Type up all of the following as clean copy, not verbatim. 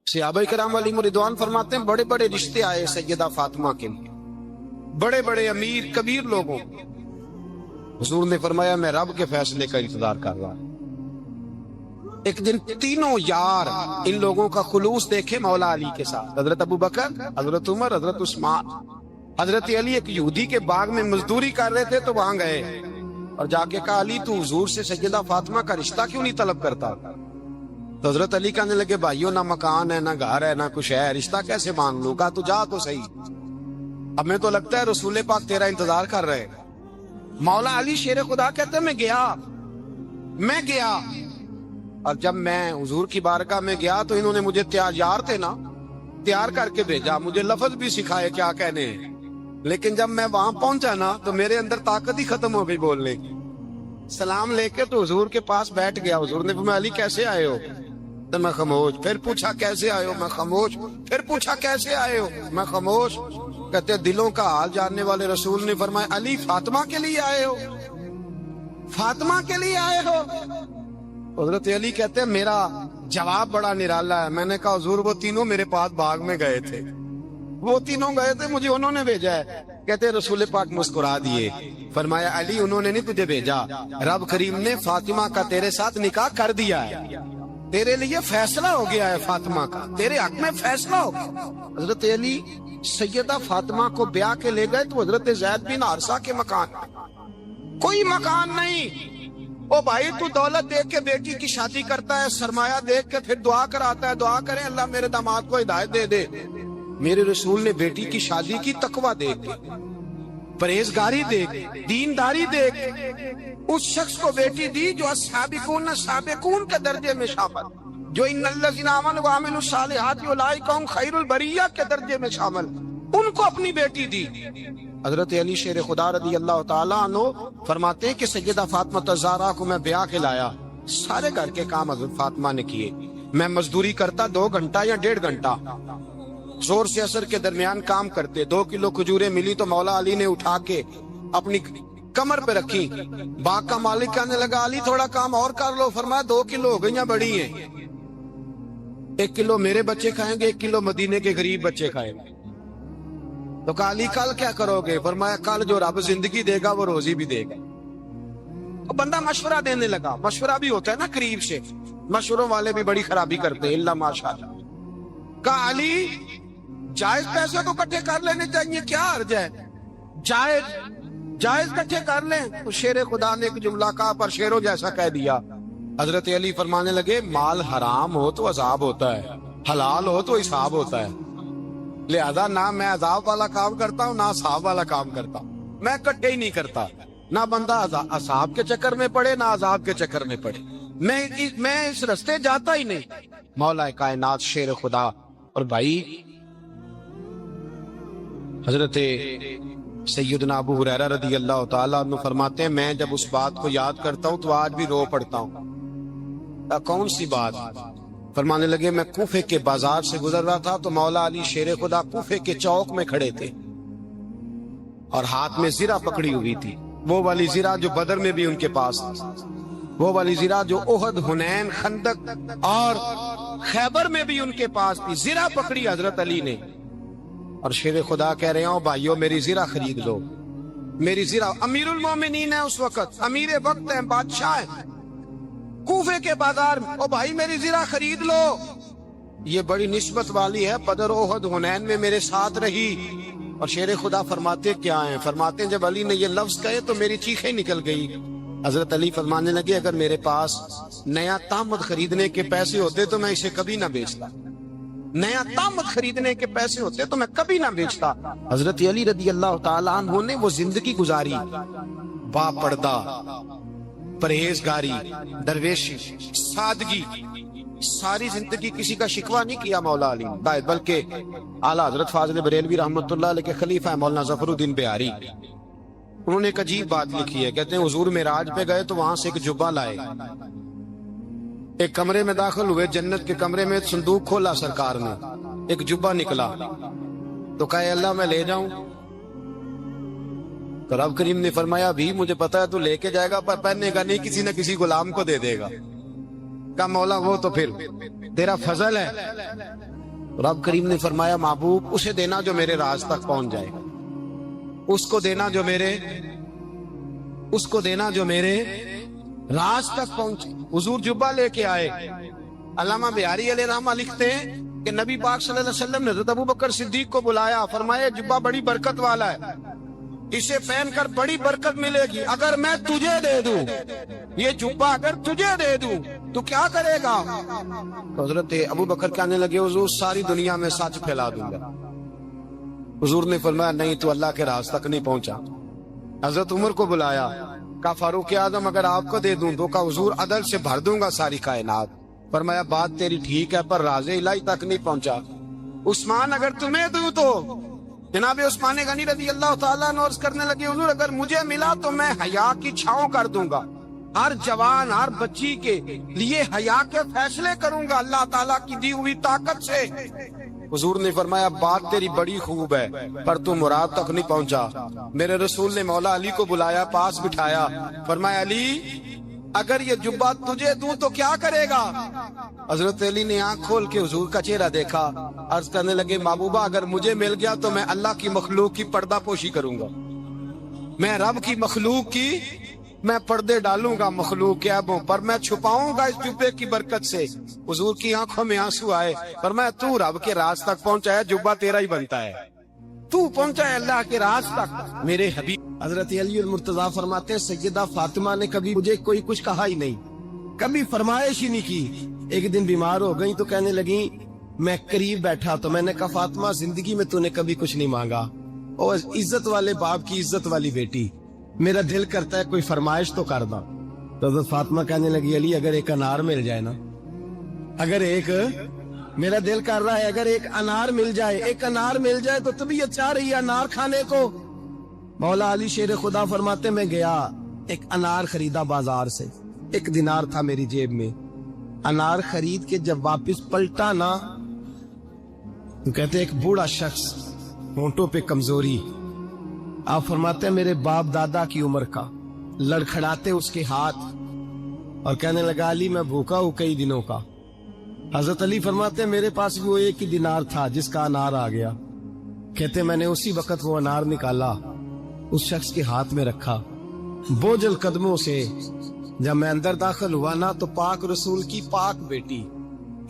सहाबा किराम अलैहिम रिदवान फरमाते हैं बड़े बड़े रिश्ते आए सैयदा फातिमा के लिए, बड़े बड़े अमीर कबीर लोगों। हुजूर ने फरमाया मैं रब के फैसले का इंतजार कर रहा। एक दिन तीनों यार इन लोगों का खुलूस देखे मौला अली के साथ, हजरत अबू बकर, हजरत उमर, हजरत उस्मान। हजरत अली एक यहूदी के बाग में मजदूरी कर रहे थे तो वहां गए और जाके कहा अली तू हुजूर से सैयदा फातिमा का रिश्ता क्यों नहीं तलब करता? तो हजरत अली कहने लगे भाइयों ना मकान है ना घर है ना कुछ है, रिश्ता कैसे मांग लूं? कहा तू जा तो सही, अब मैं तो लगता है रसूल पाक तेरा इंतजार कर रहे। मौला अली शेर खुदा कहते मैं गया और जब मैं हुजूर की बारगाह में गया तो इन्होंने मुझे यार थे ना तैयार करके भेजा, मुझे लफ्ज भी सिखाए क्या कहने हैं। लेकिन जब मैं वहां पहुंचा ना तो मेरे अंदर ताकत ही खत्म हो गई बोलने की। सलाम लेके तो हुजूर के पास बैठ गया। हुजूर ने फरमाया अली कैसे आए हो? तो मैं खामोश। फिर पूछा कैसे आए हो? मैं खामोश। फिर पूछा कैसे आए हो? मैं खामोश। कहते दिलों का हाल जानने वाले रसूल ने फरमाया अली फातिमा के लिए आए हो? फातिमा के लिए आए हो? हजरत अली कहते हैं मेरा जवाब बड़ा निराला है। मैंने कहा हुजूर वो तीनों मेरे पास बाग में गए थे, वो तीनों गए थे, मुझे उन्होंने भेजा है। कहते रसूल पाक मुस्कुरा दिए, फरमाया अली उन्होंने नहीं तुझे भेजा, रब करीम ने फातिमा का तेरे साथ निकाह कर दिया है, तेरे लिए फैसला हो गया है, फातिमा का तेरे हक में फैसला हो गया। हजरत अली सैयदा फातिमा को ब्याह के ले गए तो हजरत ज़ैद बिन हारिसा के मकान, कोई मकान नहीं। ओ भाई तू दौलत देख के बेटी की शादी करता है, सरमाया देख के फिर दुआ कराता है, दुआ करें अल्लाह मेरे दामाद को हिदायत दे दे। मेरे रसूल ने बेटी की शादी की तकवा देख, परहेजगारी देख, दीनदारी देख उस शख्स को बेटी दी जो साबिकून साबिकून के दर्जे में शामिल, जो इन्नल्लज़ीना आमनू व अमिलुस सालिहाति उलाइका हुम खैरुल बरिया के दर्जे में शामिल, उनको अपनी बेटी दी। हजरत अली शेर खुदा रज़ी अल्लाह ताला अन्हु फरमाते हैं कि सैयदा फातिमा ज़हरा को मैं ब्याह के लाया, सारे घर के काम हजरत फातिमा ने किए। मैं मजदूरी करता 2 घंटा या 1.5 घंटा, जोर से असर के दरमियान काम करते। 2 किलो खजूरें मिली तो मौला अली ने उठा के अपनी कमर पे रखी। बाग का मालिक कहने लगा अली थोड़ा काम और कर लो। फरमाया 2 किलो हो गई बड़ी हैं, 1 किलो मेरे बच्चे खाएंगे, 1 किलो मदीने के गरीब बच्चे खाएंगे। तो कहा अली कल क्या करोगे? फरमाया कल जो रब जिंदगी देगा वो रोजी भी देगा। तो बंदा मशवरा देने लगा, मशवरा भी होता है ना करीब से, मशवरों वाले भी बड़ी खराबी करते हैं इल्ला माशाअल्लाह। कहा अली जायज पैसे तो इकट्ठे कर लेने चाहिए, क्या हर्ज है? जायज इकट्ठे कर लें। तो शेर खुदा ने एक जुमला कहा पर शेरों जैसा कह दिया। हजरत अली फरमाने लगे माल हराम हो तो अजाब होता है, हलाल हो तो हिसाब होता है, लिहाजा ना मैं अजाब वाला काम करता हूँ ना असाब वाला काम करता हूँ, मैं इकट्ठे ही नहीं करता। ना बंदा असाब के चक्कर में पड़े ना अजाब के चक्कर में पड़े, मैं इस रास्ते जाता ही नहीं। मौला कायनात शेर खुदा। और भाई हजरत सैयदना अबू हुरैरा रज़ी अल्लाह ताला अन्हु फरमाते हैं मैं जब उस बात को याद करता हूँ तो आज भी रो पड़ता हूँ। कौन सी बात? फरमाने लगे मैं कूफे के बाजार से गुजर रहा था तो मौला अली शेर खुदा कूफे के चौक में खड़े थे और हाथ में जीरा पकड़ी हुई थी, वो वाली जीरा जो बदर में भी उनके पास थी, वो वाली जीरा जो ओहद, हुनैन, खंदक और खैबर में भी उनके पास थी। जीरा पकड़ी हजरत अली ने और शेर खुदा कह रहे हो भाइयों मेरी जीरा खरीद लो, मेरी जीरा। अमीरुल मोमिनीन है उस वक्त, अमीर वक्त है, बादशाह है कूफे के बाजार में। ओ भाई मेरी जीरा खरीद लो, ये बड़ी निस्बत वाली है, बदर, ओहद, हुनैन में मेरे साथ रही। और शेर खुदा फरमाते क्या हैं? फरमाते हैं जब अली ने ये लफ्ज कहे तो मेरी चीखें निकल गई। हजरत अली फरमाने लगे अगर मेरे पास नया तामद खरीदने के पैसे होते तो मैं इसे कभी ना बेचता, नया तामद खरीदने के पैसे होते तो मैं कभी ना बेचता। हजरत अली रज़ी अल्लाह ताला अन्हु ने वो जिंदगी गुजारी, बापर्दा, परहेजगारी, दरवेशी, सादगी, सारी जिंदगी किसी का शिकवा नहीं किया मौला अली, बल्कि आला हजरत फाजिल बरेलवी रहमतुल्लाह अलैह के खलीफा है मौलाना ज़फरुद्दीन बिहारी, उन्होंने एक अजीब बात लिखी है। कहते हैं हुजूर मेराज पे गए तो वहां से एक जुब्बा लाए, एक कमरे में दाखिल हुए, जन्नत के कमरे में संदूक खोला सरकार ने, एक जुब्बा निकला तो कहे अल्लाह मैं ले जाऊं? तो रब करीम ने फरमाया भी मुझे पता है तू लेके जाएगा पर पहनेगा नहीं, किसी न किसी गुलाम को दे देगा। कहा मौला वो तो फिर तेरा फजल है, रब करीम ने फरमाया महबूब उसे देना जो मेरे राज तक पहुंच जाए, उसको देना जो मेरे राज तक पहुंचे। हुजूर जुब्बा लेके आए। अल्लामा बिहारी अलैहि रहमा लिखते हैं कि नबी पाक सल्लल्लाहु अलैहि वसल्लम ने हज़रत अबू बकर सिद्दीक को बुलाया, फरमाया जुब्बा बड़ी बरकत वाला है, इसे पहनकर बड़ी बरकत मिलेगी। अगर मैं तुझे दे दूं, ये जुब्बा अगर तुझे दे दूं तो क्या करेगा? तो हजरत अबू बकर कहने लगे हुजूर सारी दुनिया में सच फैला दूंगा। हुजूर ने फरमाया नहीं, तू अल्लाह के राज तक नहीं पहुंचा। हजरत उमर को बुलाया, कहा फारूक आजम अगर आपको दे दूं तो का हुजूर अदल से भर दूंगा सारी कायनात। फरमाया बात तेरी ठीक है पर राज़े इलाही तक नहीं पहुंचा। उस्मान अगर तुम्हें दूं तो जनाब उस्मान गनी रज़ी अल्लाह ताला अन्हु अर्ज़ करने लगे हुजूर अगर मुझे मिला तो मैं हया की छांव कर दूंगा, हर जवान हर बच्ची के लिए हया के फैसले करूंगा अल्लाह ताला की दी हुई ताकत से। हुजूर ने फरमाया बात तेरी बड़ी खूब है पर तू मुराद तक नहीं पहुंचा। मेरे रसूल ने मौला अली को बुलाया, पास बिठाया, फरमाया अली अगर ये जुब्बा तुझे दूं तो क्या करेगा? हजरत अली ने आंख खोल के हुजूर का चेहरा देखा, अर्ज करने लगे महबूबा अगर मुझे मिल गया तो मैं अल्लाह की मखलूक की पर्दा पोशी करूंगा, मैं रब की मखलूक की मैं पर्दे डालूंगा मखलूक के ऐबों पर, मैं छुपाऊंगा इस जुब्बे की बरकत से। हुजूर की आंखों में आंसू आए, पर मैं तू रब के राज तक पहुंचा है, जुब्बा तेरा ही बनता है, तू पहुंचा है अल्लाह के राज तक मेरे हबीब। हजरत अली मुर्तजा फरमाते हैं सैयदा फातिमा ने कभी मुझे कोई कुछ कहा ही नहीं, कभी फरमाइश ही नहीं की। एक दिन बीमार हो गई तो कहने लगी, मैं करीब बैठा तो मैंने कहा फातिमा जिंदगी में तूने कभी कुछ नहीं मांगा, और इज्जत वाले बाप की इज्जत वाली बेटी, मेरा दिल करता है कोई फरमाइश तो कर दा। तो हजरत फातिमा कहने लगी अली अगर एक अनार मिल जाए ना, अगर एक मेरा दिल कर रहा है अगर एक अनार मिल जाए, एक अनार मिल जाए तो तबीयत चाह रही है अनार खाने को। मौला अली शेर खुदा फरमाते मैं गया एक अनार खरीदा बाजार से, 1 दिनार था मेरी जेब में, अनार खरीद के जब वापस पलटा ना तो कहते एक बूढ़ा शख्स, होंठों पे कमजोरी, आप फरमाते हैं मेरे बाप दादा की उम्र का, लड़खड़ाते उसके हाथ और कहने लगा अली मैं भूखा हूं कई दिनों का। हजरत अली फरमाते हैं मेरे पास भी वो 1 ही दिनार था जिसका अनार आ गया। कहते मैंने उसी वक्त वो अनार निकाला, उस शख्स के हाथ में रखा, बोझल कदमों से जब मैं अंदर दाखिल हुआ ना तो पाक रसूल की पाक बेटी,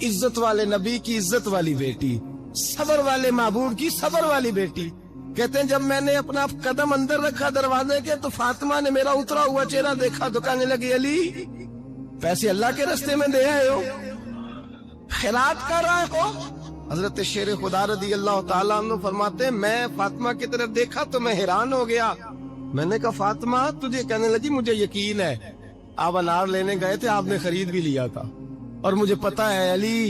इज्जत वाले नबी की इज्जत वाली बेटी, सबर वाले महबूब की सबर वाली बेटी। कहते हैं जब मैंने अपना कदम अंदर रखा दरवाजे के तो फातिमा ने मेरा उतरा हुआ चेहरा देखा तो कहने लगी अली पैसे अल्लाह के रास्ते में दे आए हो, खैरात कर रहे हो। हजरत शेर खुदा रज़ी अल्लाह ताला अन्हु फरमाते हैं मैं फातिमा की तरफ देखा तो मैं हैरान हो गया। मैंने कहा फातिमा तुझे? कहने लगी मुझे यकीन है आप अनार लेने गए थे, आपने खरीद भी लिया था, और मुझे पता है अली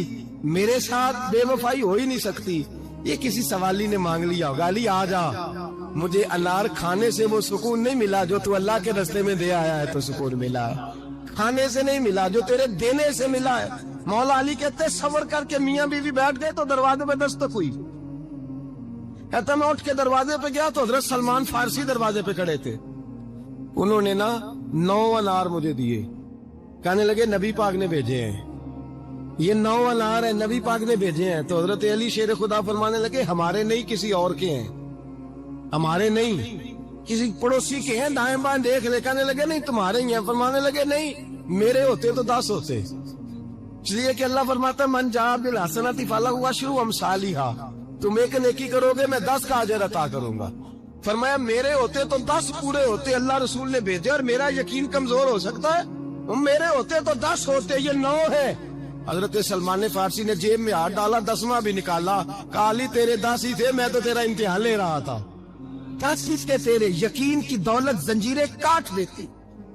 मेरे साथ बेवफाई हो ही नहीं सकती, ये किसी सवाली ने मांग लिया होगा। अली आ जा, मुझे अनार खाने से वो सुकून नहीं मिला जो तू अल्लाह के रास्ते में दे आया है तो सुकून मिला है, खाने से नहीं मिला जो तेरे देने से मिला है। मौला अली कहते सबर करके मियाँ बीवी बैठ गए तो दरवाजे पे दस्तक हुई। कहता मैं उठ के दरवाजे पे गया तो हजरत सलमान फारसी दरवाजे पे खड़े थे, उन्होंने ना 9 अनार मुझे दिए, कहने लगे नबी पाक ने भेजे हैं, ये 9 अनार है नबी पाक ने भेजे हैं। तो हजरत अली शेर खुदा फरमाने लगे हमारे नहीं किसी और के हैं, हमारे नहीं किसी पड़ोसी के हैं, दाएं बाएं देख ले। कहने लगे नहीं तुम्हारे ही हैं। फरमाने लगे नहीं मेरे होते तो 10 होते, इसलिए कि अल्लाह फरमाता मन जा बिल हसनती फलहु अशरु अमसालिहा, तुम एक नेकी करोगे मैं 10 का अजर अता करूंगा। फरमाया मेरे होते तो 10 पूरे होते, अल्लाह रसूल ने भेजे और मेरा यकीन कमजोर हो सकता है, मेरे होते तो 10 होते, ये 9 है। हजरत सलमान फारसी ने जेब में हाथ डाला, 10वां भी निकाला, काली तेरे 10 ही थे, मैं तो तेरा इम्तिहान ले रहा था। 10 के तेरे यकीन की दौलत जंजीरें काट देती,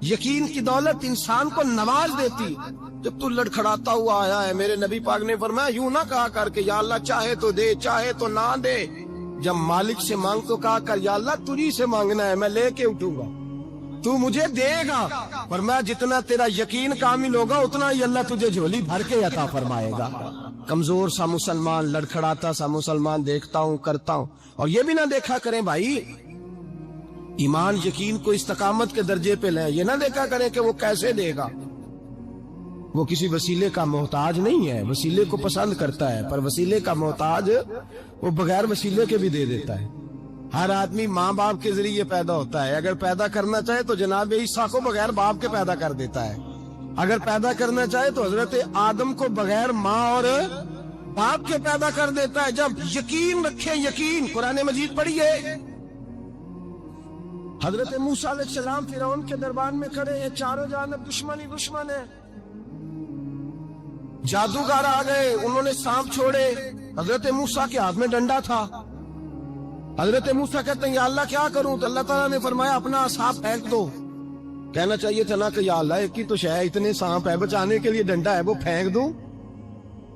यकीन की दौलत इंसान को नवाज देती। जब तू लड़खड़ाता हुआ आया है, मेरे नबी पाक ने फरमाया यूं ना कहा कर के या अल्लाह चाहे तो दे चाहे तो ना दे, जब मालिक से मांग तो कहा कर या अल्लाह तुझी से मांगना है, मैं लेके उठूंगा, तू मुझे देगा। फरमाया जितना तेरा यकीन कामिल होगा उतना ही अल्लाह तुझे झोली भर के अता फरमाएगा। कमजोर सा मुसलमान, लड़खड़ाता सा मुसलमान देखता हूँ करता हूँ, और ये भी ना देखा करें भाई ईमान यकीन को इस्तकामत के दर्जे पे ले, ये ना देखा करें कि वो कैसे देगा, وہ کسی وسیلے کا محتاج نہیں ہے، وسیلے کو پسند کرتا ہے، پر وسیلے کا محتاج وہ بغیر وسیلے کے بھی دے دیتا ہے۔ ہر آدمی ماں باپ کے ذریعے پیدا ہوتا ہے، اگر پیدا کرنا چاہے تو جناب عیسیٰ کو بغیر باپ کے پیدا کر دیتا ہے، اگر پیدا کرنا چاہے تو حضرت آدم کو بغیر ماں اور باپ کے پیدا کر دیتا ہے۔ جب یقین رکھیں، یقین، قرآن مجید پڑھیے، حضرت موسیٰ علیہ السلام فرعون کے دربار میں کھڑے ہیں، چاروں جانب دشمن ہی دشمن ہے، جادوگر آ گئے، انہوں نے سانپ چھوڑے، حضرت موسیٰ کے ہاتھ میں ڈنڈا تھا۔ حضرت موسیٰ کہتے ہیں یا اللہ کیا کروں؟ تو اللہ تعالیٰ نے فرمایا اپنا عصا پھینک دو۔ کہنا چاہیے تھا نا کہ یا اللہ ایک ہی تو شے، اتنے سانپ ہے، بچانے کے لیے ڈنڈا ہے وہ پھینک دوں؟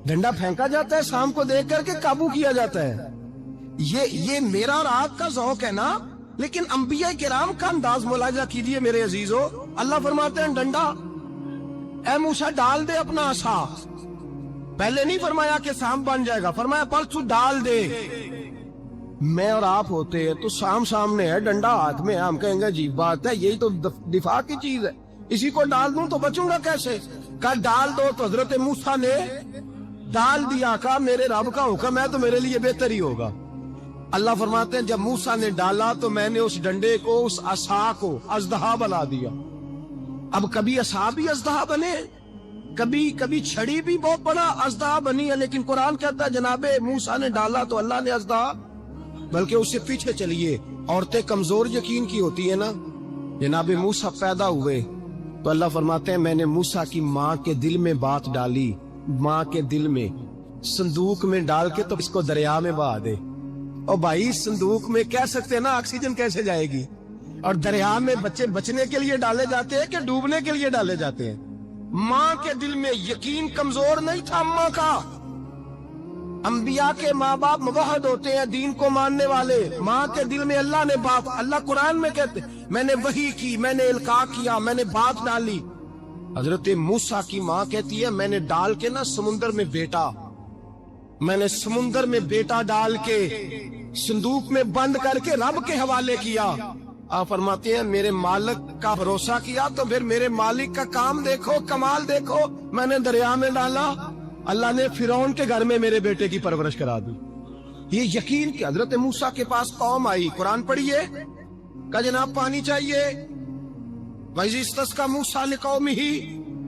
ڈنڈا پھینکا جاتا ہے، سانپ کو دیکھ کر کے قابو کیا جاتا ہے۔ یہ میرا اور آپ کا ذوق ہے نا، لیکن انبیاء کرام کا انداز ملاحظہ کیجئے میرے عزیزو۔ اللہ فرماتے ہیں ڈنڈا، اے موسیٰ ڈال دے اپنا عصا۔ پہلے نہیں فرمایا کہ سانپ بن جائے گا، فرمایا پلسو ڈال دے۔ میں اور آپ ہوتے ہیں تو سانپ سامنے ہے، ڈنڈا ہاتھ میں ہے، ہم کہیں گے عجیب بات ہے، یہی تو دفاع کی چیز ہے، اسی کو ڈال دوں تو بچوں گا کیسے؟ کہا ڈال دو، تو حضرت موسیٰ نے ڈال دیا، کہا میرے رب کا حکم ہے تو میرے لیے بہتر ہی ہوگا۔ اللہ فرماتے ہیں جب موسیٰ نے ڈالا تو میں نے اس ڈنڈے کو، اس عصا کو اژدہا بنا دیا۔ اب کبھی عصا بھی اژدہا بنے، کبھی چھڑی بھی بہت بڑا اژدہا بنی ہے، لیکن قرآن کہتا ہے جناب موسیٰ نے ڈالا تو اللہ نے اژدہا، بلکہ اس سے پیچھے چلیے، عورتیں کمزور یقین کی ہوتی ہے نا۔ جناب موسیٰ پیدا ہوئے تو اللہ فرماتے ہیں میں نے موسیٰ کی ماں کے دل میں بات ڈالی، ماں کے دل میں، صندوق میں ڈال کے تو اس کو دریا میں بہا دے۔ اور بھائی صندوق میں کہہ سکتے ہیں نا آکسیجن کیسے جائے گی، اور دریا میں بچے بچنے کے لیے ڈالے جاتے ہیں کہ ڈوبنے کے لیے ڈالے جاتے ہیں؟ ماں کے دل میں یقین کمزور نہیں تھا اماں کا۔ انبیاء کے ماں باپ موحد ہوتے ہیں، دین کو ماننے والے، ماں کے دل میں اللہ نے بات، اللہ قرآن میں کہتے میں نے وحی کی، میں نے القاء کیا، میں نے بات ڈالی۔ حضرت موسیٰ کی ماں کہتی ہے میں نے ڈال کے نا سمندر میں بیٹا، میں نے سمندر میں بیٹا ڈال کے صندوق میں بند کر کے رب کے حوالے کیا۔ آپ فرماتے ہیں میرے مالک کا بھروسہ کیا تو پھر میرے مالک کا کام دیکھو، کمال دیکھو، میں نے دریا میں ڈالا، اللہ نے فرعون کے گھر میں میرے بیٹے کی پرورش کرا دی۔ یہ یقین کہ حضرت موسیٰ کے پاس قوم آئی، قرآن پڑھیے، کہ جناب پانی چاہیے، وَإِذِ اسْتَسْقَىٰ مُوسَىٰ لِقَوْمِهِ،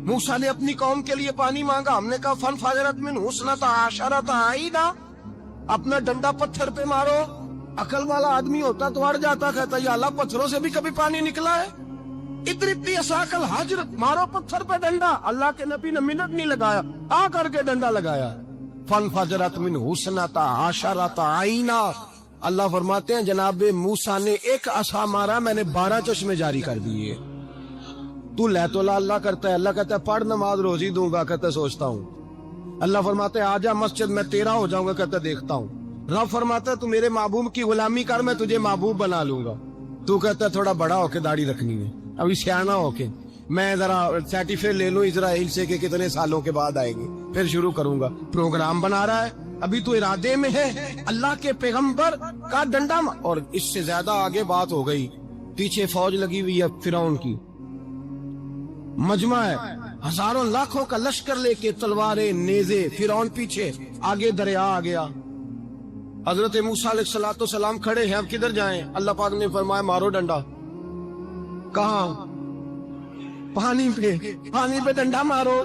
موسیٰ نے اپنی قوم کے لیے پانی مانگا، ہم نے کہا فَانْفَجَرَتْ مِنْهُ اثْنَتَا عَشَرَةَ عَيْنًا، اپنا ڈنڈا پتھر پہ مارو۔ عقل والا آدمی ہوتا تو اڑ جاتا، کہتا یا اللہ پتھروں سے بھی کبھی پانی نکلا ہے؟ اِدْرِبْ بِعَصَاكَ الْحَجْرَ، مارو پتھر پہ ڈنڈا۔ اللہ کے نبی نے منٹ نہیں لگایا، آ کر کے ڈنڈا لگایا۔ فَانْفَجَرَتْ مِنْهُ اثْنَتَا عَشَرَةَ عَيْنًا، اللہ فرماتے ہیں جناب موسیٰ نے ایک عصا مارا، میں نے 12 چشمے جاری کر دیے۔ تو لے تو اللہ کرتا ہے، اللہ کہتا ہے پڑھ نماز روزی دوں گا، کہتا ہے سوچتا ہوں۔ اللہ فرماتا ہے آجا مسجد میں تیرا ہو جاؤں گا، کہتا ہے دیکھتا ہوں۔ رب فرماتا ہے تو میرے محبوب کی غلامی کر، میں تجھے محبوب بنا لوں گا۔ تو کہتا ہے تھوڑا بڑا ہو کے داڑھی رکھنی ہے، ابھی سیانا ہو کے میں ذرا سرٹیفکیٹ لے لوں اسرائیل سے کہ کتنے سالوں کے بعد آئیں گے، پھر شروع کروں گا۔ پروگرام بنا رہا ہے، ابھی تو ارادے میں ہے۔ اللہ کے پیغمبر کا ڈنڈا، اور اس سے زیادہ آگے بات ہو گئی، پیچھے فوج لگی ہوئی ہے فرعون کی، مجمع ہے، ہزاروں لاکھوں کا لشکر لے کے، تلواریں، نیزے، فرعون پیچھے، آگے دریا آ گیا۔ حضرت موسیٰ علیہ السلام کھڑے ہیں، اب کدھر جائیں؟ اللہ پاک نے فرمایا مارو ڈنڈا۔ کہاں؟ پانی پہ ڈنڈا مارو۔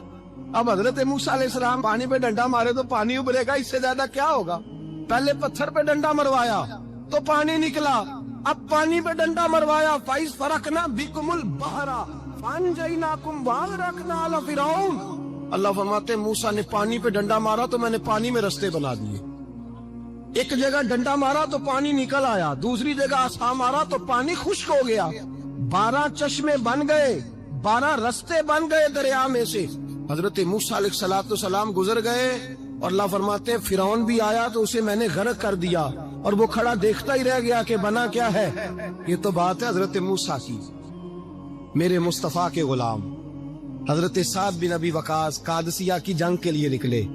اب حضرت موسیٰ علیہ السلام پانی پہ ڈنڈا مارے تو پانی ابھرے گا، اس سے زیادہ کیا ہوگا؟ پہلے پتھر پہ ڈنڈا مروایا تو پانی نکلا، اب پانی پہ ڈنڈا مروایا، فَإِذْ فَرَقْنَا بِكُمُ الْبَحْرَ فَأَنْجَيْنَاكُمْ وَأَغْرَقْنَا آلَ فِرْعَوْنَ۔ اللہ فرماتے ہیں موسیٰ نے پانی پہ ڈنڈا مارا تو میں نے پانی میں رستے بنا دیے۔ ایک جگہ ڈنڈا مارا تو پانی نکل آیا، دوسری جگہ عصا مارا تو پانی خشک ہو گیا، 12 چشمے بن گئے، 12 رستے بن گئے دریا میں سے۔ حضرت موسیٰ علیہ السلام گزر گئے، اور اللہ فرماتے ہیں فرعون بھی آیا تو اسے میں نے غرق کر دیا، اور وہ کھڑا دیکھتا ہی رہ گیا کہ بنا کیا ہے۔ یہ تو بات ہے حضرت موسیٰ کی۔ میرے مصطفیٰ کے غلام حضرت سعد بن ابی وقاص قادسیہ کی جنگ کے لیے نکلے،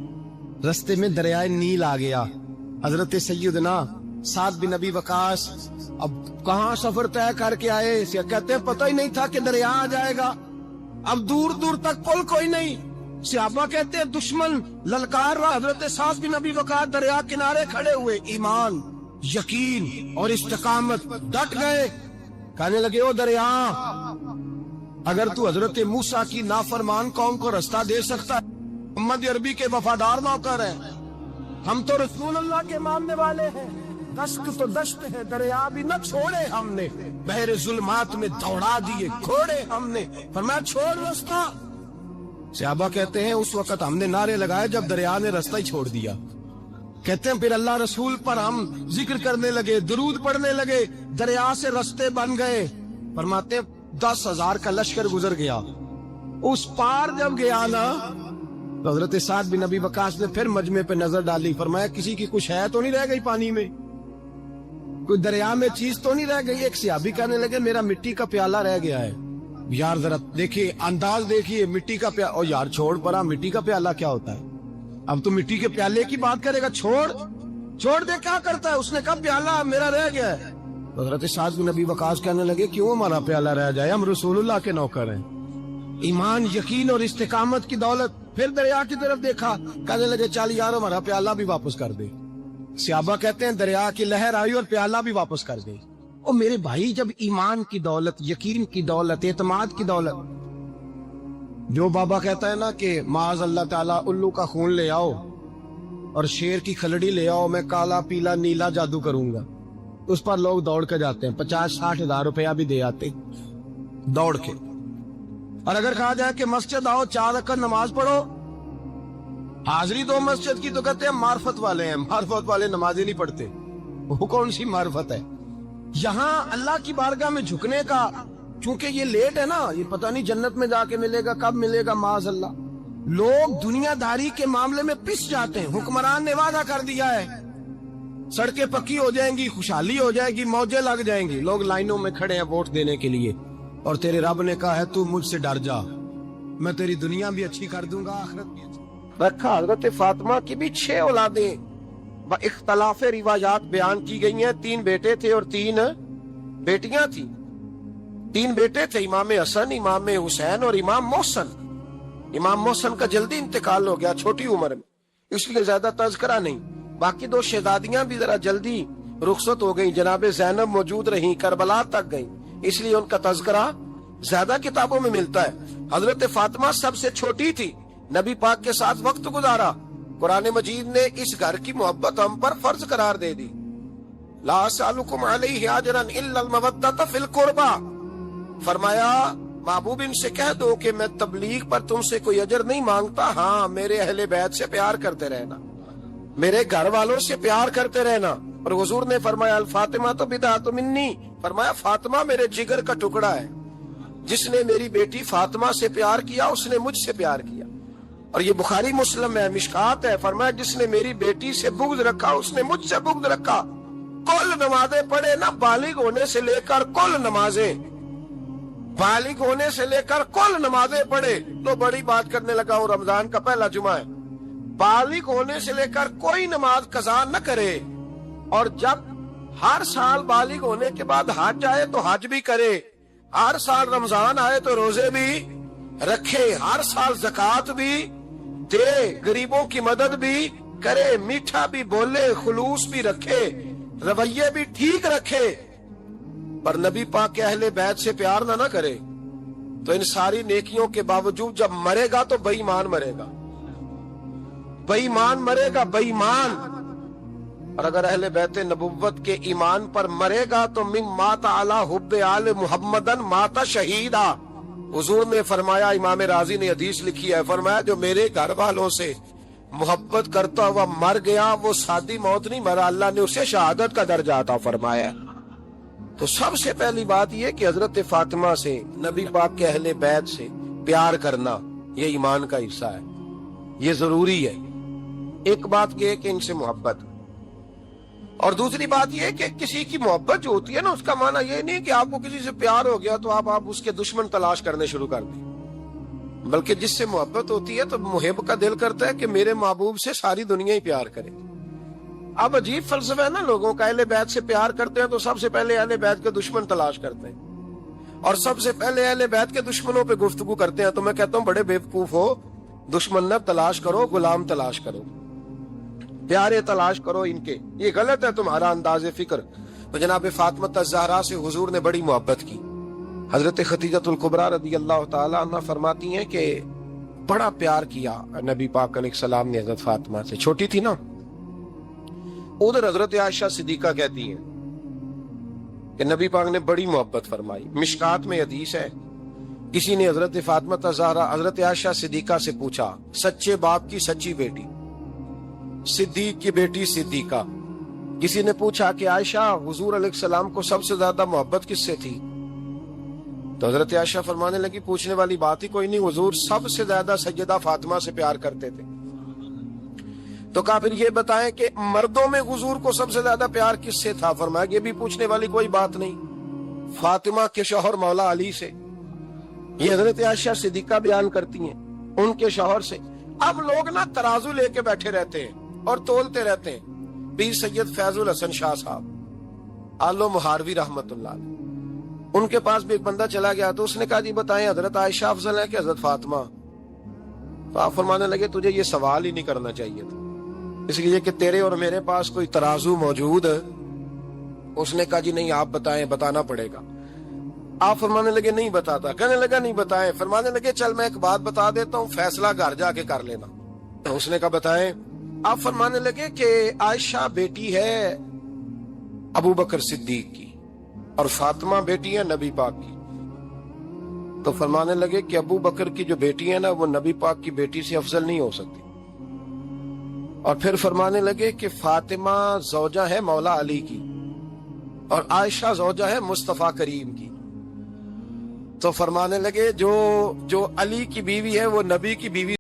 رستے میں دریائے نیل آ گیا۔ حضرت سیدنا سعد بن ابی وقاص اب کہاں سفر طے کر کے آئے، کہتے ہیں پتہ ہی نہیں تھا کہ دریا آ جائے گا۔ اب دور دور تک پل کوئی نہیں، सहाबा कहते हैं दुश्मन ललकार रहा, हजरत सास बिन नबी वक़ास दरिया किनारे खड़े हुए, ईमान, यकीन और इस्तिकामत, डट गए। कहने लगे ओ दरिया, अगर तू हजरत मूसा की नाफरमान कौम को रास्ता दे सकता है, मोहम्मद अरबी के वफादार नौकर हैं, हम तो रसूल अल्लाह के मानने वाले हैं, दश्त तो दश्त है, दरिया भी न छोड़े हमने, बहरे जुल्मात में दौड़ा दिए घोड़े हमने, फरमाया छोड़ रास्ता। सहाबा कहते हैं उस वक्त हमने नारे लगाए जब दरिया ने रास्ता ही छोड़ दिया। कहते हैं फिर अल्लाह रसूल पर हम जिक्र करने लगे, दुरूद पढ़ने लगे, दरिया से रास्ते बन गए। फरमाते 10,000 का लश्कर गुजर गया। उस पार जब गया ना तो हजरत साद बिन नबी वकास ने फिर मजमे पे नजर डाली, फरमाया किसी की कुछ है तो नहीं रह गई पानी में, कोई दरिया में चीज तो नहीं रह गई। एक सहाबी कहने लगे मेरा मिट्टी का प्याला रह गया है। यार जरा देखिए अंदाज देखिए, मिट्टी का प्याला, और यार छोड़ परा, मिट्टी का प्याला क्या होता है, अब तो मिट्टी के प्याले की बात करेगा, छोड़ दे, क्या करता है। उसने कहा प्याला मेरा रह गया है। तो हजरत साद बिन नबी वकास कहने लगे क्यों हमारा प्याला रह जाए, हम रसूलुल्लाह के नौकर हैं, ईमान, यकीन और इस्तिकामत की दौलत। फिर दरिया की तरफ देखा, कहने लगे चल यार हमारा प्याला भी वापस कर दे। सहाबा कहते हैं दरिया की लहर आई और प्याला भी वापस कर दे। ओ मेरे भाई, जब ईमान की दौलत, यकीन की दौलत, एतमाद की दौलत, जो बाबा कहता है ना कि माज अल्लाह ताला उल्लू का खून ले आओ और शेर की खलड़ी ले आओ, मैं काला पीला नीला जादू करूंगा, उस पर लोग दौड़ के जाते हैं, 50-60 हजार रुपया भी दे आते दौड़ के। और अगर कहा जाए कि मस्जिद आओ 4 रकात नमाज पढ़ो, हाजिरी दो मस्जिद की, तो कहते हैं मार्फत वाले हैं, मार्फत वाले नमाजें नहीं पढ़ते। वो कौन सी मार्फत है। यहाँ अल्लाह की बारगाह में झुकने का, चूंकि ये लेट है ना, ये पता नहीं जन्नत में जाके मिलेगा, कब मिलेगा, माज अल्लाह। लोग दुनियादारी के मामले में पिस जाते हैं। हुक्मरान ने वादा कर दिया है सड़कें पक्की हो जाएंगी, खुशहाली हो जाएगी, मौजें लग जाएंगी, लोग लाइनों में खड़े हैं वोट देने के लिए, और तेरे रब ने कहा है तू मुझसे डर जा, मैं तेरी दुनिया भी अच्छी कर दूंगा, आखिरत भी अच्छी। रखा हजरत फातिमा की भी 6 औलादें इख्तलाफ रिवायात बयान की गई हैं। 3 बेटे थे और 3 बेटियां थी। 3 बेटे थे, इमाम हसन, इमाम हुसैन और इमाम मोहसन। इमाम मोहसन का जल्दी इंतकाल हो गया छोटी उम्र में, इसलिए ज्यादा तज़किरा नहीं। बाकी 2 शहजादियां भी जरा जल्दी रुखसत हो गई, जनाबे ज़ैनब मौजूद रही, करबला तक गई, इसलिए उनका तज़किरा ज्यादा किताबों में मिलता है। हजरत फातिमा सबसे छोटी थी, नबी पाक के साथ वक्त गुजारा। कुरान मजीद ने इस घर की मोहब्बत हम पर फर्ज करार दे दी। ला असअलुकुम अलैहि अजरन इल्ला अल-मवद्दत फिल कुर्बा, फरमाया महबूब इनसे कह दो कि मैं तबलीग पर तुमसे कोई अजर नहीं मांगता, हाँ मेरे अहले बैत से प्यार करते रहना, मेरे घर वालों से प्यार करते रहना। और हुजूर ने फरमाया अल फातिमा तो बिदअतुम मिन्नी, फरमाया फातिमा मेरे जिगर का टुकड़ा है, जिसने मेरी बेटी फातिमा से प्यार किया उसने मुझसे प्यार किया। और ये बुखारी मुस्लिम है, मिशकात है, फरमाया जिसने मेरी बेटी से बुग़्ज़ रखा उसने मुझसे बुग़्ज़ रखा। कुल नमाजें पढ़े ना, बालिग होने से लेकर कुल नमाजें, बालिग होने से लेकर कुल नमाजें पढ़े। तो बड़ी बात करने लगा हूँ, रमजान का पहला जुमा है, बालिग होने से लेकर कोई नमाज कज़ा न करे, और जब हर साल बालिग होने के बाद हज आए तो हज भी करे, हर साल रमजान आए तो रोजे भी रखे, हर साल ज़कात भी दे, गरीबों की मदद भी करे, मीठा भी बोले, खुलूस भी रखे, रवैये भी ठीक रखे, पर नबी पाक के अहले बैत से प्यार ना करे तो इन सारी नेकियों के बावजूद जब मरेगा तो बेईमान मरेगा, बेईमान मरेगा, बेईमान। और अगर अहले बैत नबुव्वत के ईमान पर मरेगा तो मिन माता अला हुब्बे आले मुहम्मदन माता शहीदा। हुजूर ने फरमाया, इमाम राजी ने हदीस लिखी है, फरमाया जो मेरे घर वालों से मोहब्बत करता हुआ मर गया वो सादी मौत नहीं मरा, अल्लाह ने उसे शहादत का दर्जा अता फरमाया। तो सबसे पहली बात यह कि हजरत फातिमा से, नबी पाक के अहले बैत से प्यार करना ये ईमान का हिस्सा है, ये जरूरी है। एक बात यह कि इनसे मोहब्बत, और दूसरी बात यह कि किसी की मोहब्बत जो होती है ना, उसका माना यह नहीं कि आपको किसी से प्यार हो गया तो आप उसके दुश्मन तलाश करने शुरू कर दें, बल्कि जिससे मोहब्बत होती है तो मुहिब का दिल करता है कि मेरे महबूब से सारी दुनिया ही प्यार करे। अब अजीब फलसफा है ना लोगों का, अहले बैत से प्यार करते हैं तो सबसे पहले अहले बैत के दुश्मन तलाश करते हैं, और सबसे पहले अहले बैत के दुश्मनों पे गुफ्तगू करते हैं। तो मैं कहता हूँ बड़े बेवकूफ हो, दुश्मन न तलाश करो, गुलाम तलाश करो, प्यारे तलाश करो इनके, ये गलत है तुम्हारा अंदाज फिक्र। तो जनाब फातिमा ज़हरा से हुजूर ने बड़ी मोहब्बत की। हजरत खदीजतुल कुबरा रदी अल्लाह ताला अन्हा फरमाती हैं कि बड़ा प्यार किया नबी पाक अलैहिस्सलाम ने हजरत फातिमा से, छोटी थी ना। उधर हजरत आयशा सिद्दीका कहती हैं कि नबी पाक ने बड़ी मोहब्बत फरमाई। मिशकात में हदीस है, किसी ने हजरत फातिमा ज़हरा हजरत आयशा सिद्दीका से पूछा, सच्चे बाप की सच्ची बेटी, सिद्दीक की बेटी सिद्दीका। किसी ने पूछा कि आयशा हुजूर अलैहिस्सलाम को सबसे ज्यादा मोहब्बत किससे थी? तो हजरत आयशा फरमाने लगी, पूछने वाली बात ही कोई नहीं, हुजूर सबसे ज्यादा सैयदा फातिमा से प्यार करते थे। तो कहा फिर ये बताएं कि मर्दों में हुजूर को सबसे ज्यादा प्यार किससे था? फरमाया ये भी पूछने वाली कोई बात नहीं, फातिमा के शौहर मौला अली से। ये हजरत आयशा सिद्दीका बयान करती हैं उनके शौहर से। अब लोग ना तराजू लेके बैठे रहते हैं और तोलते रहते हैं। पीर सैयद फैजुल हसन शाह साहब आलो मुहारवी रहमतुल्लाह अलैह, उनके पास भी एक बंदा चला गया। तो उसने कहा जी बताएं हजरत आयशा अफजल है कि हजरत फातिमा? तो आप फरमाने लगे तुझे ये सवाल ही नहीं करना चाहिए था, इसलिए कि तेरे और मेरे पास कोई तराजू मौजूद है। उसने कहा जी नहीं आप बताएं, बताना पड़ेगा। आप फरमाने लगे नहीं बताता। कहने लगा नहीं बताएं। फरमाने लगे चल मैं एक बात बता देता हूँ, फैसला घर जाके कर लेना। तो उसने कहा बताएं। आप फरमाने लगे कि आयशा बेटी है अबू बकर सिद्दीक की और फातिमा बेटी है नबी पाक की। तो फरमाने लगे कि अबू बकर की जो बेटी है ना वो नबी पाक की बेटी से अफजल नहीं हो सकती। और फिर फरमाने लगे कि फातिमा ज़ौजा है मौला अली की और आयशा ज़ौजा है मुस्तफा करीम की। तो फरमाने लगे जो अली की बीवी है वो नबी की बीवी